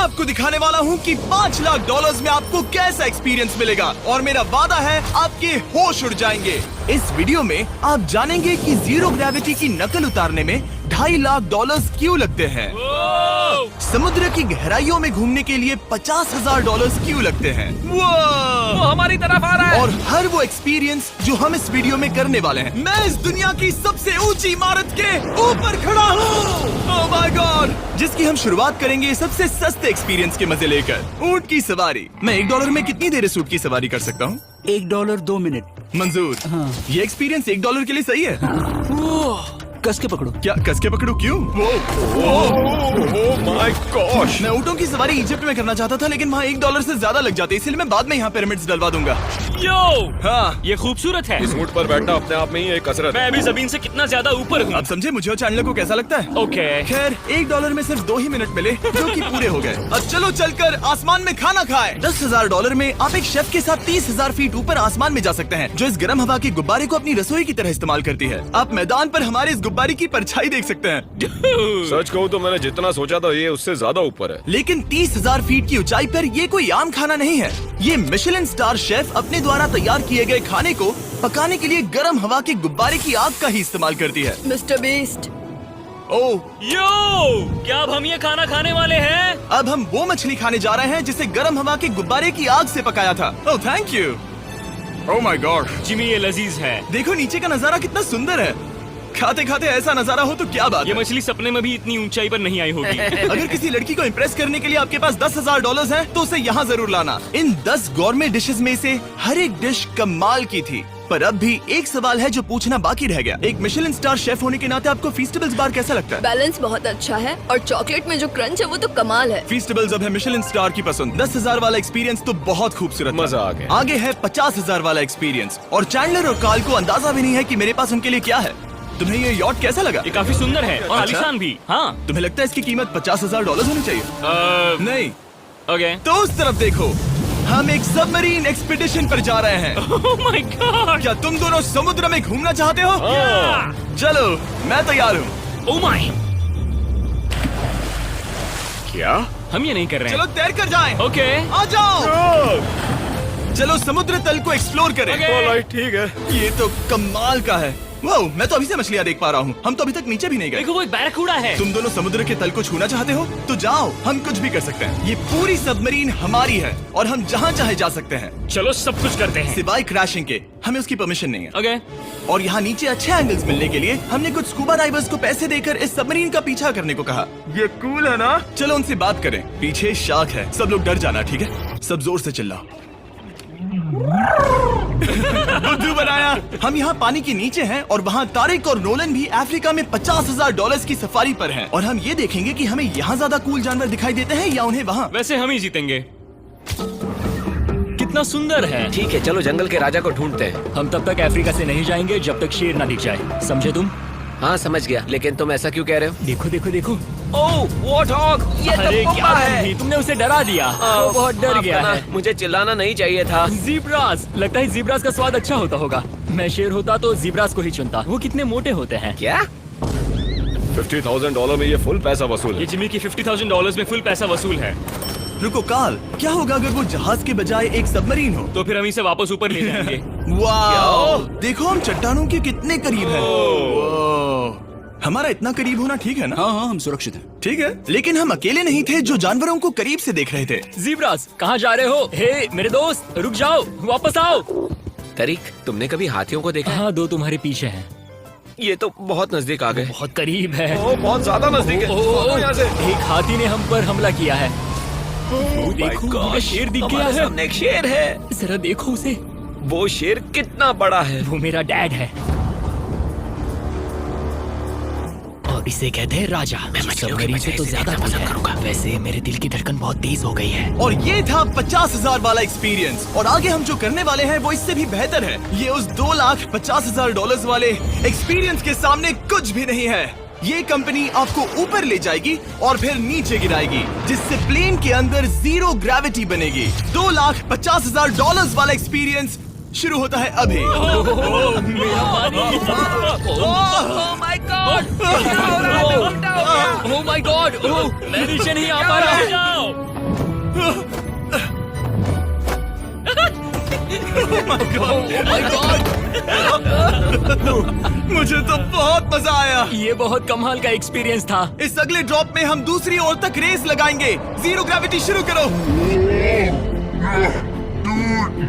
आपको दिखाने वाला हूँ कि $5 लाख में आपको कैसा एक्सपीरियंस मिलेगा और मेरा वादा है आपके होश उड़ जाएंगे। इस वीडियो में आप जानेंगे कि जीरो ग्रेविटी की नकल उतारने में $2.5 लाख क्यों लगते हैं, समुद्र की गहराइयों में घूमने के लिए $50,000 क्यों लगते हैं, वो हमारी तरफ आ रहा है। और हर वो एक्सपीरियंस जो हम इस वीडियो में करने वाले हैं। मैं इस दुनिया की सबसे ऊंची इमारत के ऊपर खड़ा हूँ, ओह माय गॉड, जिसकी हम शुरुआत करेंगे सबसे सस्ते एक्सपीरियंस के मजे लेकर, ऊंट की सवारी। मैं $1 में कितनी देर इस ऊंट की सवारी कर सकता हूँ? $1 2 मिनट। मंजूर। हाँ। ये एक्सपीरियंस $1 के लिए सही है। कस के पकड़ो। क्या कस के पकड़ू? क्यों? My gosh. मैं ऊँटों की सवारी इजिप्ट में करना चाहता था, लेकिन वहाँ $1 से ज्यादा लग जाते, इसलिए मैं बाद में यहाँ पिरामिड्स डलवा दूंगा। यो, हाँ, ये खूबसूरत है। इस ऊंट पर बैठना अपने आप में ही एक कसरत मैं है। अभी जमीन से कितना ज्यादा ऊपर हूँ। अब समझे मुझे और चैनल को कैसा लगता है? ओके। खैर $1 में सिर्फ 2 ही मिनट मिले, जो कि पूरे हो गए। अब चलो चलकर आसमान में खाना खाएं। $10,000 में आप एक शेफ के साथ 30,000 फीट ऊपर आसमान में जा सकते हैं, जो इस गर्म हवा के गुब्बारे को अपनी रसोई की तरह इस्तेमाल करती है। आप मैदान पर हमारे इस गुब्बारे की परछाई देख सकते हैं। सच कहूँ तो मैंने जितना सोचा था ये उससे ज्यादा ऊपर है। लेकिन 30,000 फीट की ऊंचाई पर ये कोई आम खाना नहीं है। ये मिशेलिन स्टार शेफ अपने द्वारा तैयार किए गए खाने को पकाने के लिए गर्म हवा के गुब्बारे की आग का ही इस्तेमाल करती है। मिस्टर बीस्ट, ओह, यो, क्या अब हम ये खाना खाने वाले हैं? अब हम वो मछली खाने जा रहे हैं जिसे गर्म हवा के गुब्बारे की आग से पकाया था। Oh thank you. Oh my God, Jimmy ये लजीज है। देखो नीचे का नजारा कितना सुंदर है। खाते खाते ऐसा नजारा हो तो क्या बात ये है। मछली सपने में भी इतनी ऊंचाई पर नहीं आई होगी। अगर किसी लड़की को इम्प्रेस करने के लिए आपके पास $10,000 है तो उसे यहाँ जरूर लाना। इन 10 गौरमेट डिशेस में से हर एक डिश कमाल की थी, पर अब भी एक सवाल है जो पूछना बाकी रह गया। एक मिशेलिन स्टार शेफ होने के नाते आपको फीस्टेबल्स बार कैसा लगता है? बैलेंस बहुत अच्छा है और चॉकलेट में जो क्रंच है वो तो कमाल है। फीस्टेबल्स अब है मिशेलिन स्टार की पसंद। 10,000 वाला एक्सपीरियंस तो बहुत खूबसूरत था। मजा आ गया। आगे है 50,000 वाला एक्सपीरियंस, और चैंडलर और कार्ल को अंदाजा भी नहीं है कि मेरे पास उनके लिए क्या है। तुम्हें ये यॉट कैसा लगा? ये काफी सुंदर है और अच्छा? आलीशान भी। हाँ। तुम्हें लगता है इसकी कीमत $50,000 होनी चाहिए? नहीं। ओके। तो उस तरफ देखो, हम एक सबमरीन एक्सपीडिशन पर जा रहे हैं। Oh my God. क्या तुम दोनों समुद्र में घूमना चाहते हो? चलो, मैं तैयार हूँ। Oh my. क्या? हम ये नहीं कर रहे चलो हैं। तैर कर जाएं। ओके। आ जाओ। चलो समुद्र तल को एक्सप्लोर करें। ओके। ऑलराइट, ठीक है। ये तो कमाल का है। वाओ, मैं तो अभी से मछलियाँ देख पा रहा हूँ। हम तो अभी तक नीचे भी नहीं गए। देखो वो एक बैरकूडा है। तुम दोनों समुद्र के तल को छूना चाहते हो तो जाओ, हम कुछ भी कर सकते हैं। ये पूरी सबमरीन हमारी है और हम जहाँ चाहे जा सकते हैं, चलो सब कुछ करते हैं। सिवाय क्रैशिंग के। हमें उसकी परमिशन नहीं है। ओके। और यहाँ नीचे अच्छे एंगल्स मिलने के लिए हमने कुछ स्कूबा डाइवर्स को पैसे देकर इस सबमरीन का पीछा करने को कहा। ये कूल है ना? चलो उनसे बात करें। पीछे शार्क है, सब लोग डर जाना, ठीक है? सब जोर से चिल्लाओ। बुद्धू बनाया। हम यहाँ पानी के नीचे हैं और वहाँ तारिक और नोलन भी अफ्रीका में $50,000 की सफारी पर हैं, और हम ये देखेंगे कि हमें यहाँ ज्यादा कूल जानवर दिखाई देते हैं या उन्हें वहाँ। वैसे हम ही जीतेंगे। कितना सुंदर है। ठीक है, चलो जंगल के राजा को ढूंढते हैं। हम तब तक अफ्रीका से नहीं जाएंगे जब तक शेर ना दिख जाए, समझे तुम? हाँ समझ गया, लेकिन तुम ऐसा क्यों कह रहे हो? देखो देखो देखो। ओह वॉर्थॉग, ये तो अरे पुप्पा क्या है। तुम भी? तुमने उसे डरा दिया। वो बहुत डर माफ गया करना, है। मुझे चिल्लाना नहीं चाहिए था। जीब्रास, लगता है जीब्रास का स्वाद अच्छा होता होगा। मैं शेर होता तो जीब्रास को ही चुनता। वो कितने मोटे होते हैं। क्या? $50,000 में ये फुल पैसा वसूल ये है। जिमी की $50,000 में फुल पैसा वसूल है। रुको कार्ल, क्या होगा अगर वो जहाज के बजाय एक सबमरीन हो? तो फिर हम इसे वापस ऊपर ले जाएंगे। वाह, देखो हम चट्टानों के कितने करीब हैं। वाह, हमारा इतना करीब होना ठीक है ना? हाँ हाँ, हम सुरक्षित हैं। ठीक है, लेकिन हम अकेले नहीं थे जो जानवरों को करीब से देख रहे थे। जीब्रास, कहाँ जा रहे हो? हे मेरे दोस्त, रुक जाओ, वापस आओ। तरीक, तुमने कभी हाथियों को देखा है? हाँ, 2 तुम्हारे पीछे हैं। ये तो बहुत नजदीक आ गए। बहुत करीब है। ओह, बहुत ज्यादा नजदीक है। ओह, यहाँ से। एक हाथी ने हम पर हमला किया है। वो देखो, God, मुझे शेर दिख गया हमारे है। सामने एक शेर है। जरा देखो उसे। वो शेर कितना बड़ा है। वो मेरा डैड है और इसे कहते हैं राजा। सबमरीन से तो ज्यादा पसंद करूंगा। वैसे मेरे दिल की धड़कन बहुत तेज हो गई है। और ये था 50,000 वाला एक्सपीरियंस, और आगे हम जो करने वाले हैं वो इससे भी बेहतर है। ये उस $2,50,000 वाले एक्सपीरियंस के सामने कुछ भी नहीं है। ये कंपनी आपको ऊपर ले जाएगी और फिर नीचे गिराएगी, जिससे प्लेन के अंदर जीरो ग्रेविटी बनेगी। $2,50,000 वाला एक्सपीरियंस शुरू होता है अभी। ओह माय गॉड, मैं नीचे नहीं आ पा रहा हूँ। मुझे तो बहुत मजा आया। ये बहुत कमाल का एक्सपीरियंस था। इस अगले ड्रॉप में हम दूसरी ओर तक रेस लगाएंगे। जीरो ग्रेविटी शुरू करो।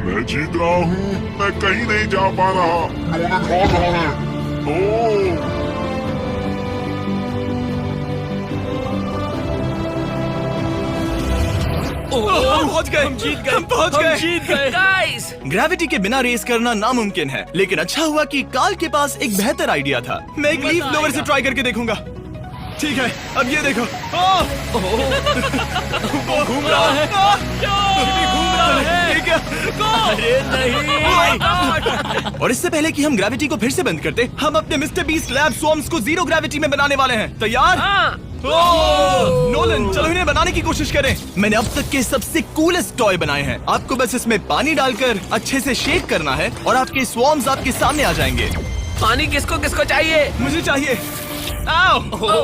मैं जीत रहा हूँ। मैं कहीं नहीं जा पा रहा। नोलन भाग रहा है। ओह हम पहुंच गए। हम जीत गए। हम पहुंच गए। जीत गए। गाइस, ग्रेविटी के बिना रेस करना नामुमकिन है, लेकिन अच्छा हुआ कि कार्ल के पास एक बेहतर आइडिया था। मैं एक लीफ ब्लोअर से ट्राई करके देखूंगा। ठीक है, अब ये देखो। घूम रहा है। घूम रहा है। ठीक है। अरे नहीं। और इससे पहले कि हम ग्रेविटी को फिर से बंद करते, हम अपने मिस्टर बीस्ट लैब स्वॉर्म्स को जीरो ग्रेविटी में बनाने वाले हैं। तैयार? हाँ। नोलन, चलो इन्हें बनाने की कोशिश करें। मैंने अब तक के सबसे कूलेस्ट टॉय बनाए हैं। आपको बस इसमें पानी डालकर अच्छे से शेक करना है और आपके स्वॉर्म्स आपके सामने आ जाएंगे। पानी किसको किसको चाहिए? मुझे चाहिए। आओ,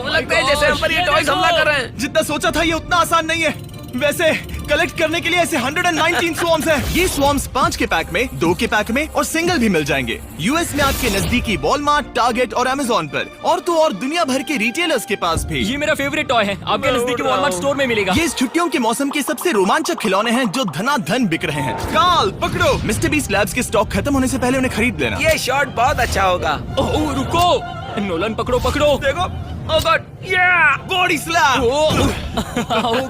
लगता है जैसे हम पर ये टॉयज हमला कर रहे हैं। जितना सोचा था ये उतना आसान नहीं है। वैसे कलेक्ट करने के लिए ऐसे 119 स्वॉर्म्स हैं। ये स्वॉर्म्स 5 के पैक में, 2 के पैक में और सिंगल भी मिल जाएंगे। यूएस में आपके नजदीकी वॉलमार्ट, टारगेट और अमेज़न पर, और तो और दुनिया भर के रिटेलर्स के पास भी। ये मेरा फेवरेट टॉय है। आपके नजदीकी वॉलमार्ट स्टोर में मिलेगा। ये इस छुट्टियों के मौसम के सबसे रोमांचक खिलौने हैं जो धनाधन बिक रहे हैं। कार्ल, पकड़ो। मिस्टर बीस्ट लैब्स के स्टॉक खत्म होने से पहले उन्हें खरीद लेना। ये शॉट बहुत अच्छा होगा। ओह रुको, नोलन पकड़ो पकड़ो। देखो, ओह गॉड, बॉडी स्लैम। ओह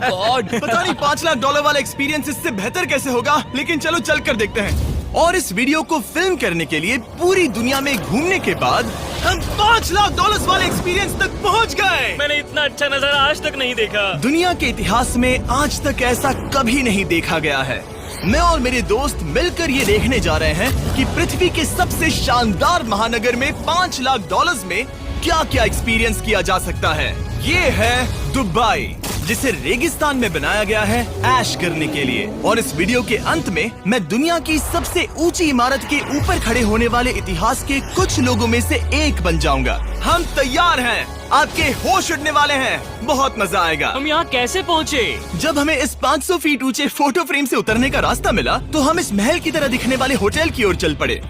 गॉड। पता नहीं $5 लाख वाला एक्सपीरियंस इससे बेहतर कैसे होगा, लेकिन चलो चल कर देखते हैं। और इस वीडियो को फिल्म करने के लिए पूरी दुनिया में घूमने के बाद हम $5 लाख वाले एक्सपीरियंस तक पहुंच गए। मैंने इतना अच्छा नजारा आज तक नहीं देखा। दुनिया के इतिहास में आज तक ऐसा कभी नहीं देखा गया है। मैं और मेरे दोस्त मिलकर ये देखने जा रहे हैं कि पृथ्वी के सबसे शानदार महानगर में $5 लाख में क्या क्या एक्सपीरियंस किया जा सकता है। ये है दुबई, जिसे रेगिस्तान में बनाया गया है ऐश करने के लिए। और इस वीडियो के अंत में मैं दुनिया की सबसे ऊंची इमारत के ऊपर खड़े होने वाले इतिहास के कुछ लोगों में से एक बन जाऊंगा। हम तैयार हैं, आपके होश उड़ने वाले हैं, बहुत मजा आएगा। हम यहाँ कैसे पहुँचे? जब हमें इस 500 फीट ऊंचे फोटो फ्रेम से उतरने का रास्ता मिला तो हम इस महल की तरह दिखने वाले होटल की ओर चल पड़े।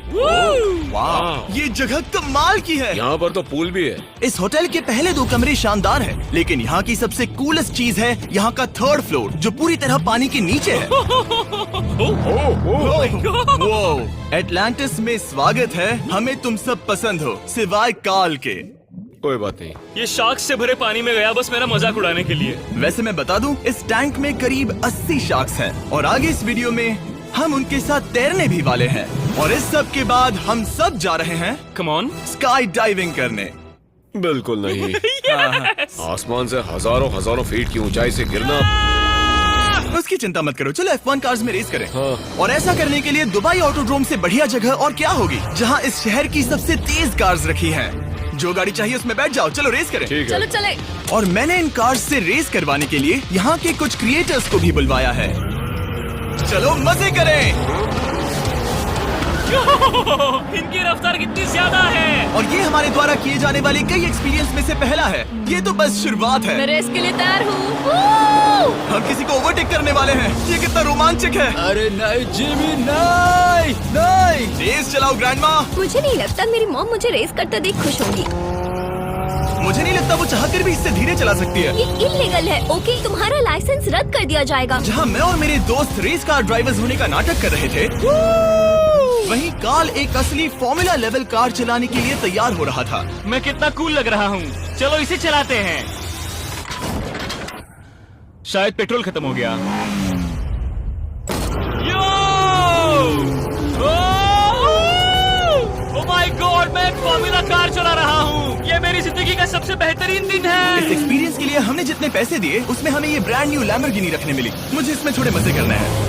वाह, ये जगह कमाल की है। यहाँ पर तो पूल भी है। इस होटल के पहले 2 कमरे शानदार हैं, लेकिन यहाँ की सबसे कूलेस्ट चीज है यहाँ का 3rd फ्लोर, जो पूरी तरह पानी के नीचे है। एटलांटिस में स्वागत है। हमें तुम सब पसंद हो, सिवाय कार्ल के। कोई बात नहीं। ये शार्क्स से भरे पानी में गया बस मेरा मजाक उड़ाने के लिए। वैसे मैं बता दूं, इस टैंक में करीब 80 शार्क्स हैं और आगे इस वीडियो में हम उनके साथ तैरने भी वाले हैं। और इस सब के बाद हम सब जा रहे हैं कम ऑन। स्काई डाइविंग करने। बिल्कुल नहीं। आसमान से हजारों फीट की ऊंचाई से गिरना। उसकी चिंता मत करो, चलो F1 कार्स में रेस करें। हाँ। और ऐसा करने के लिए दुबई ऑटोड्रोम से बढ़िया जगह और क्या होगी, जहां इस शहर की सबसे तेज कार्स रखी हैं। जो गाड़ी चाहिए उसमें बैठ जाओ, चलो रेस करें। ठीक चलो है। चले। और मैंने इन कार्स से रेस करवाने के लिए यहाँ के कुछ क्रिएटर्स को भी बुलवाया है। चलो मजे करें। इनकी रफ्तार कितनी ज्यादा है। और ये हमारे द्वारा किए जाने वाले कई एक्सपीरियंस में से पहला है। ये तो बस शुरुआत है। मैं रेस के लिए तैयार हूँ। हम किसी को ओवरटेक करने वाले हैं। ये कितना रोमांचक है। अरे नहीं जिमी, नहीं नहीं। रेस चलाओ ग्रैंडमा। मुझे नहीं लगता मेरी मॉम मुझे रेस करते देख खुश होंगी। मुझे नहीं लगता वो चाहकर भी इससे धीरे चला सकती है। ये इल्लीगल है। ओके, तुम्हारा लाइसेंस रद्द कर दिया जाएगा। जहाँ मैं और मेरे दोस्त रेस कार ड्राइवर्स होने का नाटक कर रहे थे, वहीं कार्ल एक असली फॉर्मूला लेवल कार चलाने के लिए तैयार हो रहा था। मैं कितना कूल लग रहा हूँ। चलो इसे चलाते हैं। शायद पेट्रोल खत्म हो गया। ओह माय गॉड, मैं एक फॉर्मूला कार चला रहा हूँ। ये मेरी जिंदगी का सबसे बेहतरीन दिन इस है। एक्सपीरियंस के लिए हमने जितने पैसे दिए उसमें हमें ये ब्रांड न्यू लैम्बोर्गिनी रखने मिली। मुझे इसमें थोड़े मजे करने हैं।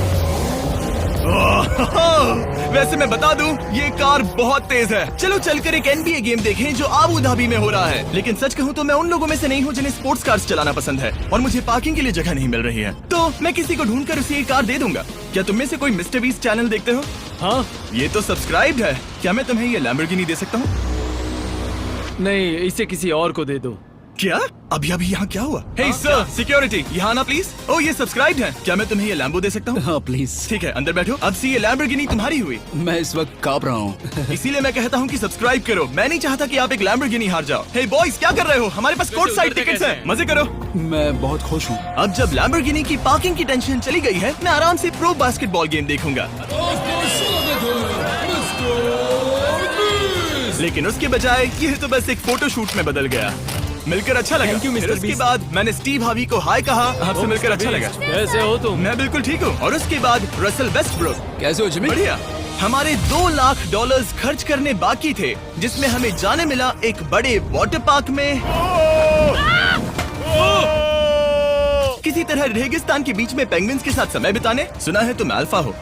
वैसे मैं बता दूं, ये कार बहुत तेज है। चलो चलकर एक NBA गेम देखें जो आबू धाबी में हो रहा है। लेकिन सच कहूं तो मैं उन लोगों में से नहीं हूं जिन्हें स्पोर्ट्स कार्स चलाना पसंद है और मुझे पार्किंग के लिए जगह नहीं मिल रही है, तो मैं किसी को ढूंढकर उसे ये कार दे दूंगा। क्या तुम में से कोई मिस्टर बीस्ट चैनल देखते हो? हाँ ये तो सब्सक्राइब्ड है। क्या मैं तुम्हें ये लैम्बोर्गिनी दे सकता हूँ? नहीं, इसे किसी और को दे दो। क्या? अभी अभी यहाँ क्या हुआ? हे सर, सिक्योरिटी, यहाँ ना प्लीज। ओ ये सब्सक्राइब है। क्या मैं तुम्हें ये लैम्बो दे सकता हूँ? हाँ प्लीज। ठीक है, अंदर बैठो। अब से ये लैम्बोर्गिनी तुम्हारी हुई। मैं इस वक्त कांप रहा हूँ। इसीलिए मैं कहता हूँ कि सब्सक्राइब करो। मैं नहीं चाहता कि आप एक लैम्बोर्गिनी हार जाओ। हे बॉयज, क्या कर रहे हो? हमारे पास कोर्ट साइड टिकट्स हैं। मजे करो। मैं बहुत खुश हूँ। अब जब लैम्बोर्गिनी की पार्किंग की टेंशन चली गई है, मैं आराम से प्रो बास्केटबॉल गेम देखूंगा। लेकिन उसके बजाय ये तो बस एक फोटो शूट में बदल गया। मिलकर अच्छा लगा। Thank you, Mr. फिर उसके Beast। बाद मैंने स्टीव हावी को हाय कहा। आपसे मिलकर अच्छा लगा। कैसे हो तुम? मैं बिल्कुल ठीक हूँ। और उसके बाद रसल वेस्टब्रुक। कैसे हो जिमी? बढ़िया। हमारे $2 लाख खर्च करने बाकी थे, जिसमें हमें जाने मिला एक बड़े वाटर पार्क में किसी तरह रेगिस्तान के बीच में पेंगुइन्स के साथ समय बिताने। सुना है तुम अल्फा हो।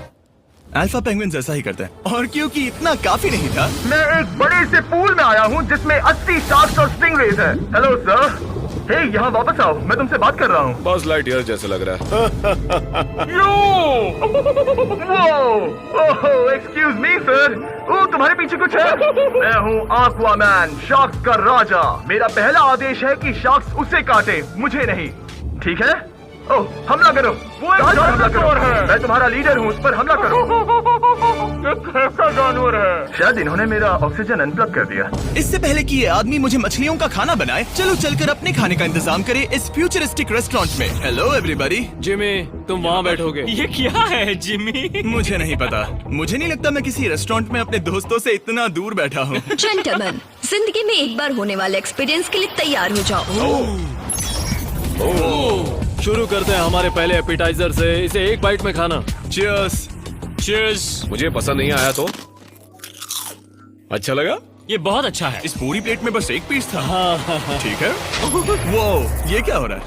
अल्फा पेंगुइन्स ऐसा ही करते हैं। और क्योंकि इतना काफी नहीं था, मैं एक बड़े से पूल में आया हूँ जिसमें 80 शार्क्स और स्टिंगरेज है। Hello sir. हे, यहाँ वापस आओ, मैं तुमसे बात कर रहा हूँ। बस लाइट ईयर जैसे लग रहा है। Excuse me sir. ओ, तुम्हारे पीछे कुछ है? मैं हूँ आक्वामैन, शार्क्स का राजा। मेरा पहला आदेश है कि शार्क्स उसे काटे, मुझे नहीं। ठीक है? ओह, हमला करो। वो एक जानवर है। मैं तुम्हारा लीडर हूँ, उस पर हमला करो। एक कैसा जानवर है? शायद इन्होंने मेरा ऑक्सीजन अनप्लग कर दिया। इससे पहले कि ये आदमी मुझे मछलियों का खाना बनाए, चलो चलकर अपने खाने का इंतजाम करें इस फ्यूचरिस्टिक रेस्टोरेंट में। Hello everybody. जिमी, तुम वहाँ बैठोगे। ये क्या है जिमी? मुझे नहीं पता। मुझे नहीं लगता मैं किसी रेस्टोरेंट में अपने दोस्तों से इतना दूर बैठा हूँ। जेंटलमैन, जिंदगी में एक बार होने वाले एक्सपीरियंस के लिए तैयार हो जाओ। शुरू करते हैं हमारे पहले एपिटाइजर से। इसे एक बाइट में खाना। Cheers। Cheers। मुझे पसंद नहीं आया तो अच्छा लगा। ये बहुत अच्छा है। इस पूरी प्लेट में बस एक पीस था। ठीक है। वो ये क्या हो रहा है?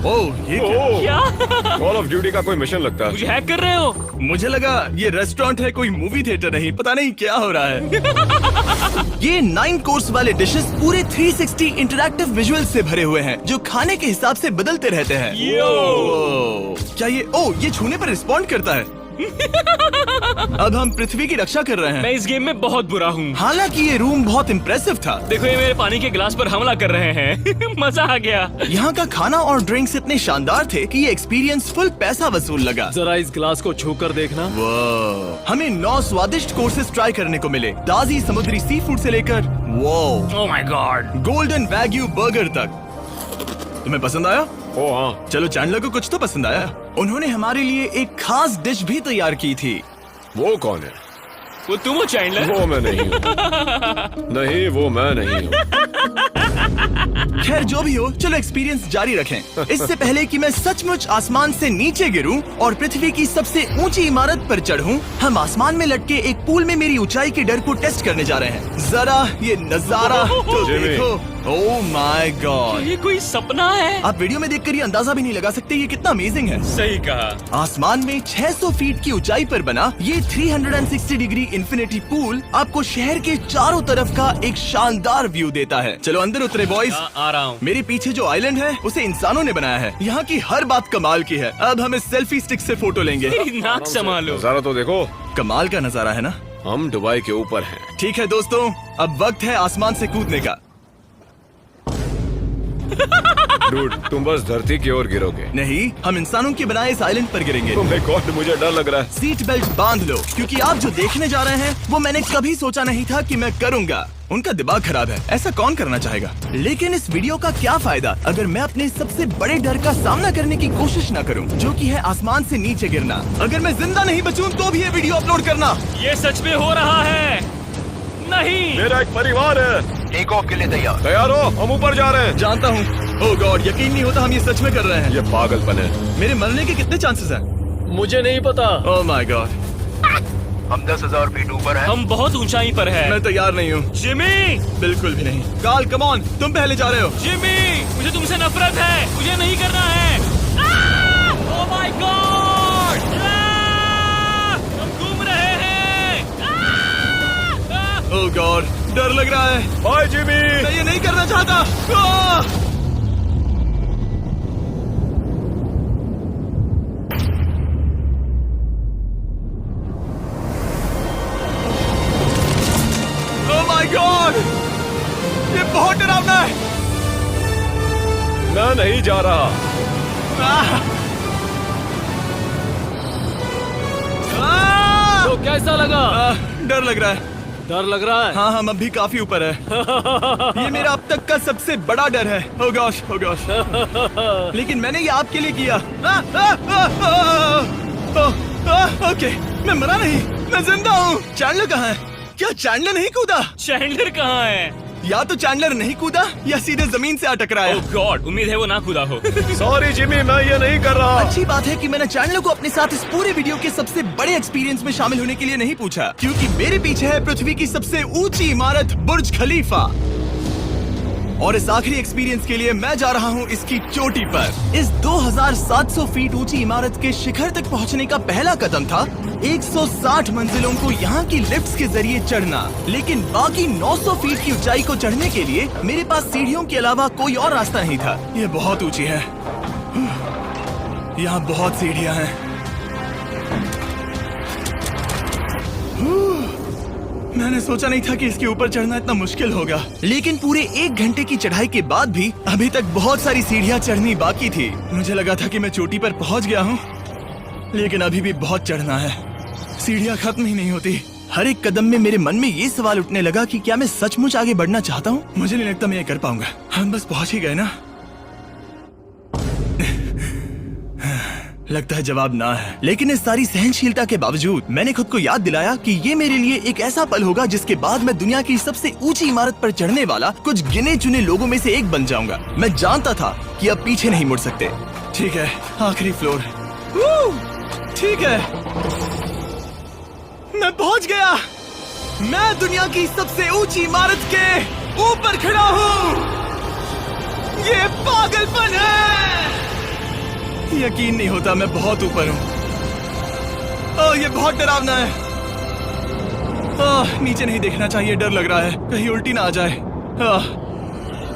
ओह, ये क्या? क्या? कॉल ऑफ ड्यूटी का कोई मिशन लगता है। मुझे हैक कर रहे हो? मुझे लगा ये रेस्टोरेंट है, कोई मूवी थिएटर नहीं। पता नहीं क्या हो रहा है। ये 9 कोर्स वाले डिशेस पूरे 360 इंटरैक्टिव विजुअल से भरे हुए हैं, जो खाने के हिसाब से बदलते रहते हैं। क्या ये छूने पर रिस्पॉन्ड करता है? अब हम पृथ्वी की रक्षा कर रहे हैं। मैं इस गेम में बहुत बुरा हूँ। हालांकि ये रूम बहुत इम्प्रेसिव था। देखो, ये मेरे पानी के गिलास पर हमला कर रहे हैं। मजा आ गया। यहाँ का खाना और ड्रिंक्स इतने शानदार थे कि ये एक्सपीरियंस फुल पैसा वसूल लगा। जरा इस गिलास को छू कर देखना। हमें 9 स्वादिष्ट कोर्सेस ट्राई करने को मिले, ताजी समुद्री सी फूड से लेकर oh my God, golden wagyu burger तक। तुम्हें पसंद आया? ओ हाँ। चलो, चैंडलर को कुछ तो पसंद आया। उन्होंने हमारे लिए एक खास डिश भी तैयार की थी। वो कौन है? वो तुम हो चैंडलर? वो मैं नहीं हूँ। नहीं, वो मैं नहीं हूँ। खैर जो भी हो, चलो एक्सपीरियंस जारी रखें। इससे पहले कि मैं सचमुच आसमान से नीचे गिरूं और पृथ्वी की सबसे ऊंची इमारत पर चढ़ूं, हम आसमान में लटके एक पूल में मेरी ऊंचाई के डर को टेस्ट करने जा रहे हैं। जरा ये नजारा तो जिमी। देखो। ओह माय गॉड, ये कोई सपना है? आप वीडियो में देखकर ये अंदाजा भी नहीं लगा सकते ये कितना अमेजिंग है। सही कहा। आसमान में 600 फीट की ऊंचाई पर बना ये 360 डिग्री इंफिनिटी पूल आपको शहर के चारों तरफ का एक शानदार व्यू देता है। चलो अंदर उतरे बॉयज। आ रहा हूँ। मेरे पीछे जो आइलैंड है उसे इंसानों ने बनाया है। यहाँ की हर बात कमाल की है। अब हम इस सेल्फी स्टिक से फोटो लेंगे। नाक संभालो। नजारा तो देखो। कमाल का नजारा है ना? हम दुबई के ऊपर हैं। ठीक है दोस्तों, अब वक्त है आसमान से कूदने का। डूड, तुम बस धरती की ओर गिरोगे। नहीं, हम इंसानों के बनाए इस आइलैंड पर गिरेंगे। Oh my God, मुझे डर लग रहा है। सीट बेल्ट बांध लो, क्योंकि आप जो देखने जा रहे हैं वो मैंने कभी सोचा नहीं था कि मैं करूंगा। उनका दिमाग खराब है, ऐसा कौन करना चाहेगा? लेकिन इस वीडियो का क्या फायदा अगर मैं अपने सबसे बड़े डर का सामना करने की कोशिश न करूं, जो कि है आसमान से नीचे गिरना। अगर मैं जिंदा नहीं बचूं तो भी ये वीडियो अपलोड करना। ये सच में हो रहा है? नहीं। मेरा एक परिवार है। टेक ऑफ के लिए तैयार। तैयार हो? हम ऊपर जा रहे हैं। जानता हूँ। ओह गॉड, यकीन नहीं होता हम ये सच में कर रहे हैं। ये पागलपन है। मेरे मरने के कितने चांसेस हैं? मुझे नहीं पता। Oh my God. हम 10,000 फीट ऊपर हैं। हम बहुत ऊंचाई पर हैं। मैं तैयार नहीं हूँ। जिमी, बिल्कुल भी नहीं। काल, कम ऑन, तुम पहले जा रहे हो। जिमी, मुझे तुमसे नफरत है। मुझे नहीं करना है। ओह माय गॉड, हम घूम रहे हैं। ओह गॉड, डर लग रहा है। Bye Jimmy. मैं ये नहीं करना चाहता। आह! ओह माय गॉड, ये बहुत डरावना है। नहीं जा रहा। तो कैसा लगा? डर लग रहा है। डर लग रहा है? हाँ हम अभी काफी ऊपर है। ये मेरा अब तक का सबसे बड़ा डर है। Oh gosh, oh gosh। लेकिन मैंने ये आपके लिए किया। ओके, मैं मरा नहीं, मैं जिंदा हूँ। चैंडलर कहाँ है? क्या चैंडलर नहीं कूदा? चैंडलर कहाँ है? या तो चैंडलर नहीं कूदा या सीधे जमीन से आ टकराया। ओह गॉड, उम्मीद है वो ना कूदा हो। सॉरी जिमी, मैं ये नहीं कर रहा। अच्छी बात है कि मैंने चैंडलर को अपने साथ इस पूरे वीडियो के सबसे बड़े एक्सपीरियंस में शामिल होने के लिए नहीं पूछा, क्योंकि मेरे पीछे है पृथ्वी की सबसे ऊंची इमारत बुर्ज खलीफा। और इस आखिरी एक्सपीरियंस के लिए मैं जा रहा हूँ इसकी चोटी पर। इस 2700 फीट ऊंची इमारत के शिखर तक पहुँचने का पहला कदम था 160 मंजिलों को यहाँ की लिफ्ट्स के जरिए चढ़ना, लेकिन बाकी 900 फीट की ऊंचाई को चढ़ने के लिए मेरे पास सीढ़ियों के अलावा कोई और रास्ता नहीं था। ये बहुत ऊंची है, यहाँ बहुत सीढ़ियाँ हैं। मैंने सोचा नहीं था कि इसके ऊपर चढ़ना इतना मुश्किल होगा, लेकिन पूरे 1 घंटे की चढ़ाई के बाद भी अभी तक बहुत सारी सीढ़ियाँ चढ़नी बाकी थी। मुझे लगा था कि मैं चोटी पर पहुँच गया हूँ, लेकिन अभी भी बहुत चढ़ना है। सीढ़ियाँ खत्म ही नहीं होती। हर एक कदम में मेरे मन में ये सवाल उठने लगा कि क्या मैं सचमुच आगे बढ़ना चाहता हूँ? मुझे नहीं लगता मैं ये कर पाऊंगा। हम बस पहुँच ही गए ना। लगता है जवाब ना है, लेकिन इस सारी सहनशीलता के बावजूद मैंने खुद को याद दिलाया कि ये मेरे लिए एक ऐसा पल होगा जिसके बाद मैं दुनिया की सबसे ऊंची इमारत पर चढ़ने वाला कुछ गिने चुने लोगों में से एक बन जाऊंगा। मैं जानता था कि अब पीछे नहीं मुड़ सकते। ठीक है, आखिरी फ्लोर। ठीक है, मैं पहुंच गया। मैं दुनिया की सबसे ऊंची इमारत के ऊपर खड़ा हूँ। ये पागलपन है। यकीन नहीं होता, मैं बहुत ऊपर हूँ। ओह, ये बहुत डरावना है। ओह, नीचे नहीं देखना चाहिए, डर लग रहा है कहीं उल्टी ना आ जाए।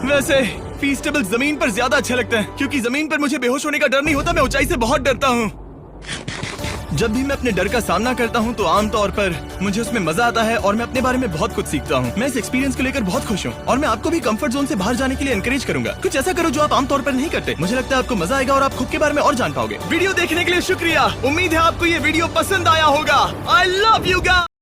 वैसे फीस्टेबल जमीन पर ज्यादा अच्छे लगते हैं, क्योंकि जमीन पर मुझे बेहोश होने का डर नहीं होता। मैं ऊंचाई से बहुत डरता हूँ। जब भी मैं अपने डर का सामना करता हूँ तो आमतौर पर मुझे उसमें मजा आता है और मैं अपने बारे में बहुत कुछ सीखता हूँ। मैं इस एक्सपीरियंस को लेकर बहुत खुश हूँ और मैं आपको भी कंफर्ट जोन से बाहर जाने के लिए एनकरेज करूंगा। कुछ ऐसा करो जो आप आमतौर पर नहीं करते। मुझे लगता है आपको मजा आएगा और आप खुद के बारे में और जान पाओगे। वीडियो देखने के लिए शुक्रिया। उम्मीद है आपको ये वीडियो पसंद आया होगा। I love you guys.